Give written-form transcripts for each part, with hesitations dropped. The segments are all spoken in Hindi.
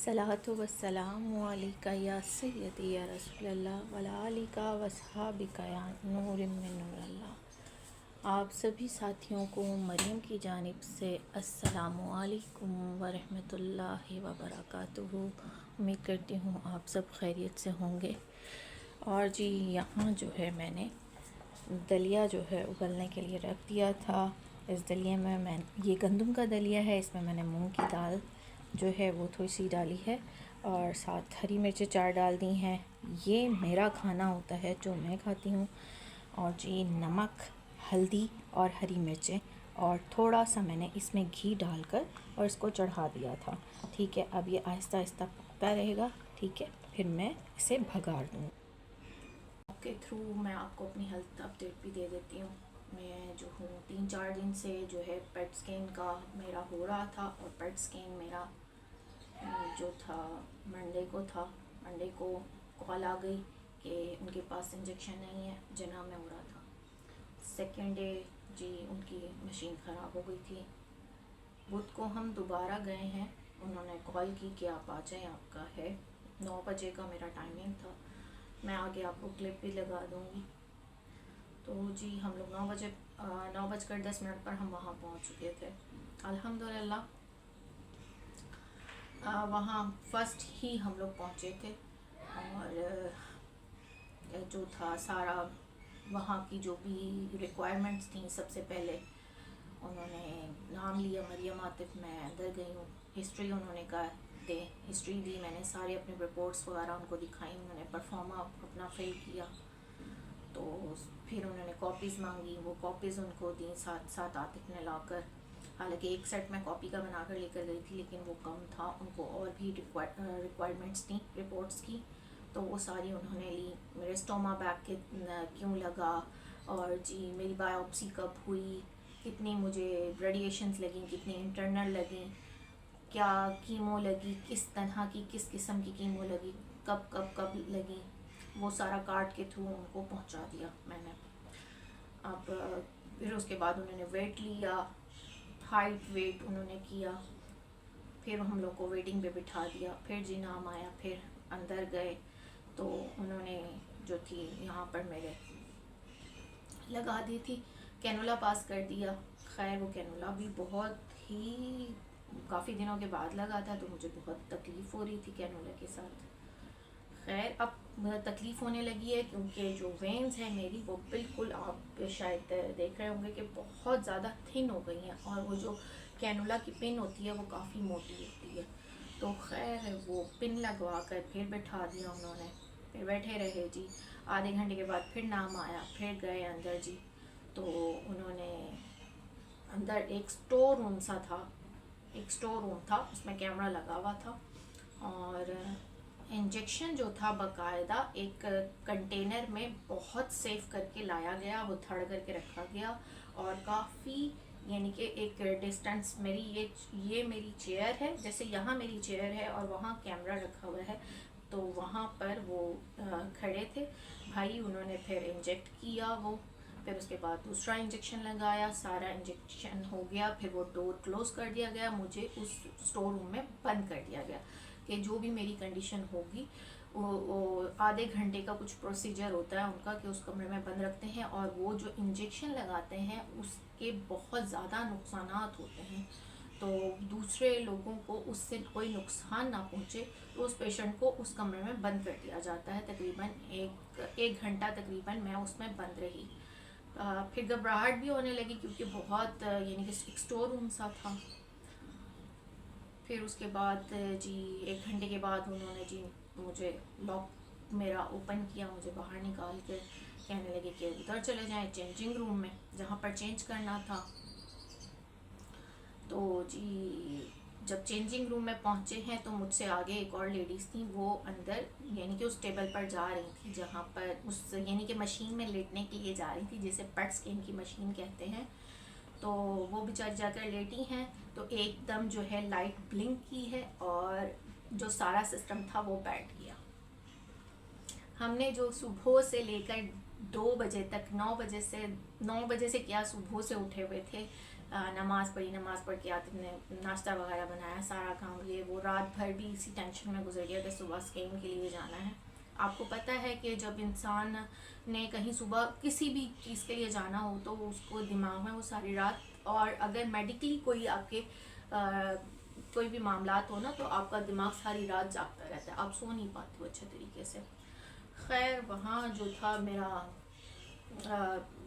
अस्सलातु वस्सलामु अलैका या सय्यदी या रसूलल्लाह वला आलिका वसहाबिका या नूर मिन नूरिल्लाह। आप सभी साथियों को मरीम की जानिब से अस्सलामु अलैकुम व रहमतुल्लाहि व बरकातुहू। उम्मीद करती हूँ आप सब खैरियत से होंगे। और जी यहाँ जो है मैंने दलिया जो है उबलने के लिए रख दिया था। इस दलिए में ये गंदम का दलिया है, इसमें मैंने मूंग की दाल जो है वो थोड़ी सी डाली है और साथ हरी मिर्चें 4 डाल दी हैं। ये मेरा खाना होता है जो मैं खाती हूँ। और जी नमक, हल्दी और हरी मिर्चें और थोड़ा सा मैंने इसमें घी डालकर और इसको चढ़ा दिया था। ठीक है, अब ये आहिस्ता आहिस्ता पकता रहेगा। ठीक है, फिर मैं इसे भगाड़ दूँगी। के थ्रू मैं आपको अपनी हेल्थ अपडेट भी दे देती हूँ। मैं जो हूँ 3-4 दिन से जो है पेट स्कैन का मेरा हो रहा था, और पेट स्कैन मेरा जो था मंडे को कॉल आ गई कि उनके पास इंजेक्शन नहीं है, जना में हो रहा था। सेकेंड डे जी उनकी मशीन ख़राब हो गई थी। बुध को हम दोबारा गए हैं, उन्होंने कॉल की कि आप आ जाएँ, आपका है 9 बजे का मेरा टाइमिंग था। मैं आगे आपको क्लिप भी लगा दूँगी। तो जी हम लोग 9:10 पर हम वहाँ पहुँच चुके थे। अल्हम्दुलिल्लाह वहाँ फ़र्स्ट ही हम लोग पहुँचे थे। और जो था सारा वहाँ की जो भी रिक्वायरमेंट्स थी, सबसे पहले उन्होंने नाम लिया मरियम आतिफ। मैं अंदर गई हूँ, हिस्ट्री उन्होंने कहा दे, हिस्ट्री दी मैंने, सारी अपनी रिपोर्ट्स वगैरह उनको दिखाई। उन्होंने परफॉर्मा अपना फिल किया। तो फिर उन्होंने कॉपीज़ मांगी, वो कॉपीज़ उनको दी साथ आतिफ ने लाकर। हालांकि एक सेट मैं कॉपी का बना कर लेकर गई थी, लेकिन वो कम था, उनको और भी रिक्वायरमेंट्स थी रिपोर्ट्स की। तो वो सारी उन्होंने ली। मेरे स्टोमा बैग के क्यों लगा, और जी मेरी बायोप्सी कब हुई, कितनी मुझे रेडिएशंस लगी, कितनी इंटरनल लगी, क्या कीमो लगी, किस तरह की किस किस्म की कीमो लगी, कब कब कब लगी, वो सारा कार्ड के थ्रू उनको पहुंचा दिया मैंने। अब फिर उसके बाद उन्होंने वेट लिया, हाइट वेट उन्होंने किया, फिर हम लोग को वेटिंग पे बिठा दिया। फिर जी नाम आया, फिर अंदर गए तो उन्होंने जो थी यहाँ पर मेरे लगा दी थी, कैनुला पास कर दिया। खैर वो कैनुला भी बहुत ही काफ़ी दिनों के बाद लगा था, तो मुझे बहुत तकलीफ़ हो रही थी कैनुला के साथ। खैर अब तकलीफ़ होने लगी है, क्योंकि जो वेन्स हैं मेरी वो बिल्कुल, आप शायद देख रहे होंगे कि बहुत ज़्यादा थिन हो गई हैं, और वो जो कैनुला की पिन होती है वो काफ़ी मोटी होती है। तो खैर वो पिन लगवा कर फिर बैठा दिया उन्होंने। फिर बैठे रहे जी, आधे घंटे के बाद फिर नाम आया, फिर गए अंदर जी। तो उन्होंने अंदर एक स्टोर रूम था, उसमें कैमरा लगा हुआ था, और इंजेक्शन जो था बकायदा एक कंटेनर में बहुत सेफ करके लाया गया, वो थड़ करके रखा गया। और काफ़ी यानी कि एक डिस्टेंस, ये मेरी चेयर है, जैसे यहाँ मेरी चेयर है और वहाँ कैमरा रखा हुआ है, तो वहाँ पर वो खड़े थे भाई। उन्होंने फिर इंजेक्ट किया वो, फिर उसके बाद दूसरा इंजेक्शन लगाया, सारा इंजेक्शन हो गया, फिर वो डोर क्लोज़ कर दिया गया, मुझे उस स्टोर रूम में बंद कर दिया गया कि जो भी मेरी कंडीशन होगी वो आधे घंटे का कुछ प्रोसीजर होता है उनका, कि उस कमरे में बंद रखते हैं। और वो जो इंजेक्शन लगाते हैं उसके बहुत ज़्यादा नुकसानात होते हैं, तो दूसरे लोगों को उससे कोई नुकसान ना पहुँचे, तो उस पेशेंट को उस कमरे में बंद कर दिया जाता है। तकरीबन एक घंटा तकरीबन मैं उसमें बंद रही। फिर घबराहट भी होने लगी, क्योंकि बहुत यानी कि एक स्टोर रूम सा था। फिर उसके बाद जी 1 घंटे के बाद उन्होंने जी मुझे लॉक मेरा ओपन किया, मुझे बाहर निकाल के कहने लगे कि उधर चले जाएं चेंजिंग रूम में, जहाँ पर चेंज करना था। तो जी जब चेंजिंग रूम में पहुँचे हैं, तो मुझसे आगे एक और लेडीज़ थी, वो अंदर यानी कि उस टेबल पर जा रही थी, जहाँ पर उस यानी कि मशीन में लेटने के लिए जा रही थी, जिसे पेट स्कैन की मशीन कहते हैं। तो वो बेचारी जाकर लेटी हैं, तो एकदम जो है लाइट ब्लिंक की है, और जो सारा सिस्टम था वो बैठ गया। हमने जो सुबह से लेकर 2 बजे तक, 9 बजे से क्या सुबह से उठे हुए थे, नमाज़ पढ़ी, नमाज़ पढ़ के आतिफ ने नाश्ता वगैरह बनाया, सारा काम ये वो, रात भर भी इसी टेंशन में गुजर गया कि सुबह स्केन के लिए जाना है। आपको पता है कि जब इंसान ने कहीं सुबह किसी भी चीज़ के लिए जाना हो तो उसको दिमाग में वो सारी रात, और अगर मेडिकली कोई आपके कोई भी मामलात हो ना तो आपका दिमाग सारी रात जागता रहता है, आप सो नहीं पाते हो अच्छे तरीके से। खैर वहाँ जो था मेरा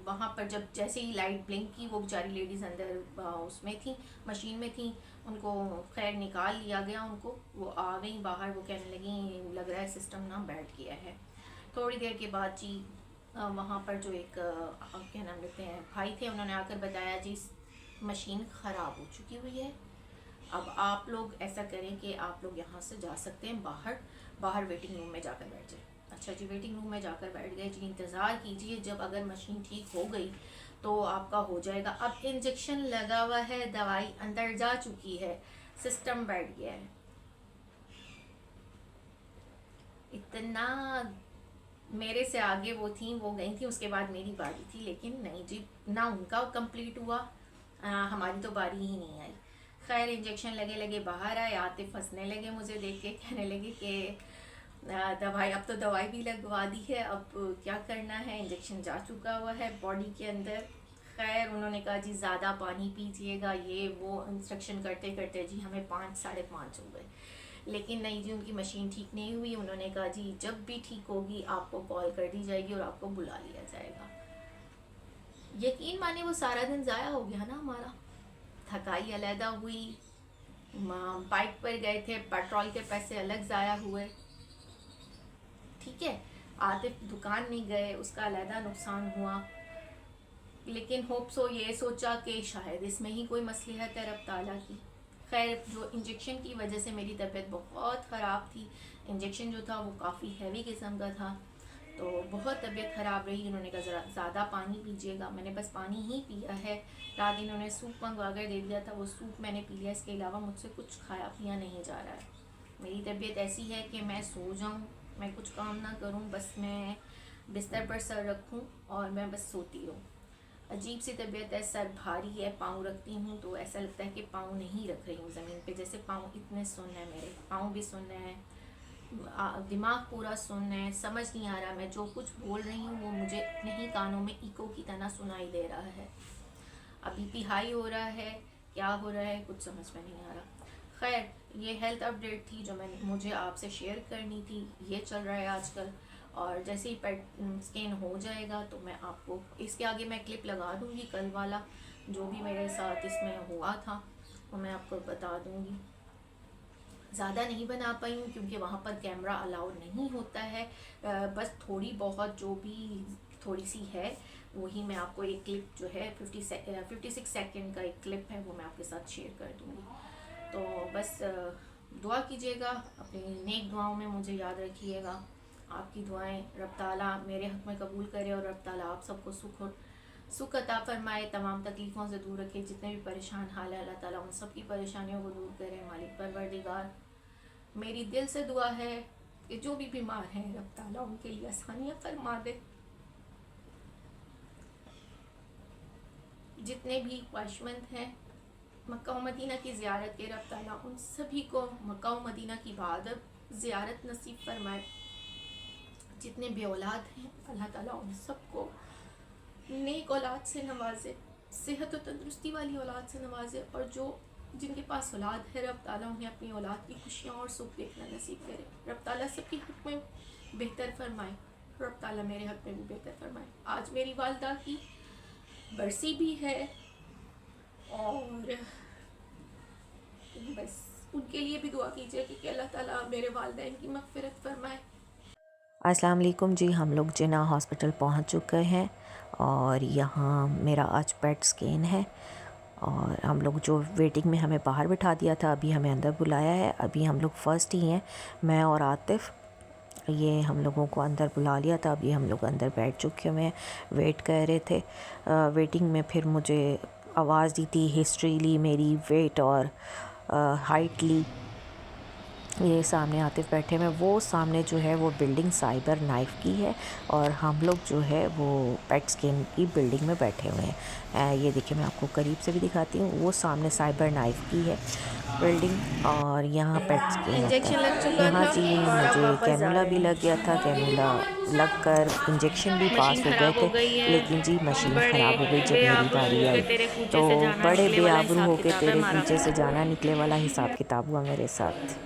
वहाँ पर जब जैसे ही लाइट ब्लिंक की, वो बेचारी लेडीज़ अंदर उसमें थी, मशीन में थी, उनको खैर निकाल लिया गया उनको, वो आ गई बाहर, वो कहने लगी लग रहा है सिस्टम ना बैठ गया है। थोड़ी देर के बाद जी वहाँ पर जो एक क्या नाम लेते हैं भाई थे, उन्होंने आकर बताया जी मशीन ख़राब हो चुकी हुई है, अब आप लोग ऐसा करें कि आप लोग यहाँ से जा सकते हैं बाहर वेटिंग रूम में जाकर बैठ जाए। अच्छा जी, वेटिंग रूम में जाकर बैठ गए जी, इंतज़ार कीजिए, जब अगर मशीन ठीक हो गई तो आपका हो जाएगा। अब इंजेक्शन लगा हुआ है, दवाई अंदर जा चुकी है, सिस्टम बैठ गया है। इतना मेरे से आगे वो थी, वो गई थी, उसके बाद मेरी बारी थी, लेकिन नहीं जी, ना उनका कंप्लीट हुआ, हमारी तो बारी ही नहीं आई। खैर इंजेक्शन लगे लगे बाहर आए, आतिफ हंसने लगे मुझे देख के, कहने लगे कि दवाई, अब तो दवाई भी लगवा दी है, अब क्या करना है, इंजेक्शन जा चुका हुआ है बॉडी के अंदर। खैर उन्होंने कहा जी ज़्यादा पानी पीजिएगा, ये वो इंस्ट्रक्शन करते करते जी हमें 5 साढ़े 5 हो गए, लेकिन नहीं जी, उनकी मशीन ठीक नहीं हुई। उन्होंने कहा जी जब भी ठीक होगी आपको कॉल कर दी जाएगी और आपको बुला लिया जाएगा। यकीन माने वो सारा दिन ज़ाया हो गया ना हमारा, थकाई अलहदा हुई, बाइक पर गए थे, पेट्रोल के पैसे अलग ज़ाया हुए, ठीक है, आतिफ दुकान नहीं गए, उसका अलहदा नुकसान हुआ, लेकिन होप सो ये सोचा कि शायद इसमें ही कोई मसलहत है रब ताला की। खैर जो इंजेक्शन की वजह से मेरी तबीयत बहुत ख़राब थी, इंजेक्शन जो था वो काफ़ी हैवी किस्म का था, तो बहुत तबीयत ख़राब रही। उन्होंने कहा ज़रा ज़्यादा पानी पीजिएगा, मैंने बस पानी ही पिया है। रात इन्होंने सूप मंगवा कर दे दिया था, वो सूप मैंने पी लिया, इसके अलावा मुझसे कुछ खाया पिया नहीं जा रहा है। मेरी तबीयत ऐसी है कि मैं सो जाऊँ, मैं कुछ काम ना करूँ, बस मैं बिस्तर पर सर रखूँ और मैं बस सोती रहूँ। अजीब सी तबीयत है, सर भारी है, पाँव रखती हूँ तो ऐसा लगता है कि पाँव नहीं रख रही हूँ ज़मीन पे, जैसे पाँव इतने सुन्न है, मेरे पाँव भी सुन्न है, दिमाग पूरा सुन्न है, समझ नहीं आ रहा मैं जो कुछ बोल रही हूँ वो मुझे अपने ही कानों में इको की तरह सुनाई दे रहा है। अब बीपी हाई हो रहा है, क्या हो रहा है कुछ समझ में नहीं आ रहा। खैर ये हेल्थ अपडेट थी जो मुझे आपसे शेयर करनी थी, ये चल रहा है आजकल, और जैसे ही पेट स्कैन हो जाएगा तो मैं आपको इसके आगे मैं क्लिप लगा दूँगी, कल वाला जो भी मेरे साथ इसमें हुआ था वो मैं आपको बता दूँगी। ज़्यादा नहीं बना पाई हूँ क्योंकि वहाँ पर कैमरा अलाउड नहीं होता है, बस थोड़ी बहुत जो भी थोड़ी सी है वही मैं आपको एक क्लिप जो है 56 सेकंड का एक क्लिप है वो मैं आपके साथ शेयर कर दूँगी। तो बस दुआ कीजिएगा, अपनी नेक दुआओं में मुझे याद रखिएगा, आपकी दुआएं रब ताला मेरे हक़ में कबूल करे और रब ताला आप सबको सुख अता फरमाए, तमाम तकलीफ़ों से दूर रखे, जितने भी परेशान हाल है अल्लाह ताला उन सब की परेशानियों को दूर करे। मालिक परवरदिगार मेरी दिल से दुआ है कि जो भी बीमार हैं रब ताला उनके लिए आसानियाँ फरमा दे, जितने भी ख्वाहिशमंद हैं मक्का व मदीना की ज़ियारत के रब ताला उन सभी को मक्का व मदीना की इबादत ज़ियारत नसीब फरमाए। जितने भी औलाद हैं अल्लाह ताला उन सबको नेक औलाद से नवाजे, सेहत और तंदुरुस्ती वाली औलाद से नवाजे, और जो जिनके पास औलाद है रब ताला उन्हें अपनी औलाद की खुशियाँ और सुख देखना नसीब करे। रब ताला सबके हक़ में बेहतर फरमाए, रब ताला मेरे हक़ में भी बेहतर फरमाए। आज मेरी वालदा की बरसी भी है और बस उनके लिए भी दुआ कीजिए कि अल्लाह ताला मेरे वालिदैन की मग़फ़िरत फरमाए। अस्सलाम वालेकुम जी, हम लोग जिन्ना हॉस्पिटल पहुंच चुके हैं और यहाँ मेरा आज पेट स्कैन है और हम लोग जो वेटिंग में हमें बाहर बिठा दिया था अभी हमें अंदर बुलाया है। अभी हम लोग फ़र्स्ट ही हैं, मैं और आतिफ, ये हम लोगों को अंदर बुला लिया था। अभी हम लोग अंदर बैठ चुके हुए हैं, वेट कर रहे थे। वेटिंग में फिर मुझे आवाज़ दी थी, हिस्ट्री ली मेरी, वेट और हाइट ली, ये सामने आतिफ बैठे हुए हैं, वो सामने जो है वो बिल्डिंग साइबर नाइफ़ की है और हम लोग जो है वो पेट स्किन की बिल्डिंग में बैठे हुए हैं। ये देखिए मैं आपको करीब से भी दिखाती हूँ, वो सामने साइबर नाइफ़ की है बिल्डिंग और यहाँ पेट स्किन होता इंजेक्शन लग है। चुका यहाँ था जी और अब मुझे वापस जा कैनुला रहे भी हैं। लग गया था, कैनुला लग कर इंजेक्शन भी मशीन पास हो गए ख़राब हो थे, गई है। लेकिन जी मशीन बड़े ख़राब हो गई जब मेरी बेआबरू बारी होके आई। तेरे तो कूचे से जाना बड़े निकले वाला बेआबरू हिसाब होके किताब है तेरे हमारा। कूचे से जाना निकले वाला हिसाब किताब हुआ मेरे साथ।